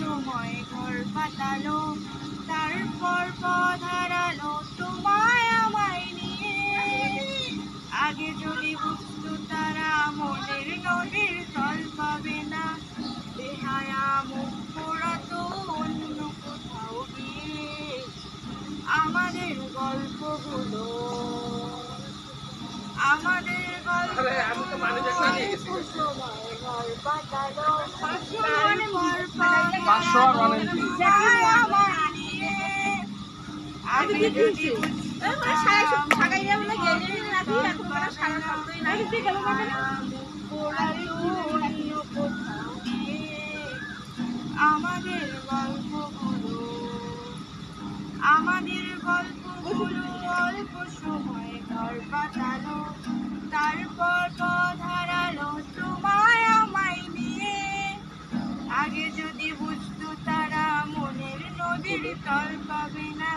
সময় ঘর পাতালো, তারপর পথ হারালো তোমায় আমায় নিয়ে। আগে যদি বুঝতো তারা মনের নদীর তল পাবে না, বেহায়া মুখ পোড়াতো অন্য কোথাও গিয়ে। আমাদের গল্পগুলো, আমাদের গল্পগুলো সময় ঘর পাতালো, তারপর পথ হারালো তোমায় আমায় নিয়ে। আগে যদি বুঝতো তারা মনের নদীর তল পাবে না, বেহায়া মুখ পোড়াতো অন্য কোথাও গিয়ে। আমাদের গল্পগুলো, আমাদের গল্পগুলো অল্প সময় ঘর পাতালো, তারপর পথ হারালো তোমায় আমায় নিয়ে। আগে যদি বুঝতো তারা মনের নদীর তল পাবে না,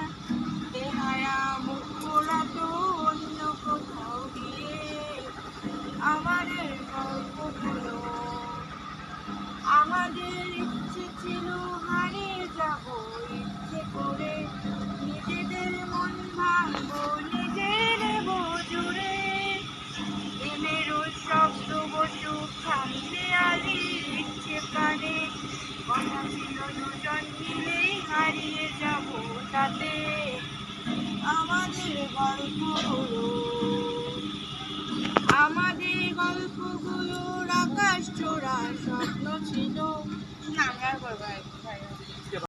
বেহায়া মুখ পোড়াতো অন্য কোথাও গিয়ে। আমাদের গল্পগুলো, আমাদের ইচ্ছে ছিল হারিয়ে যাব ইচ্ছে করে, নিজেদের মন ভাঙবো নিজে নেব জুড়ে। এমেরও শব্দ বসুক থামলে আলির ইচ্ছে প্রাণে, কথা ছিল দুজন মিলেই হারিয়ে যাব তাতে। আমাদের গল্পগুলো, আমাদের গল্পগুলোর আকাশ ছোড়া স্বপ্ন ছিল। না, আর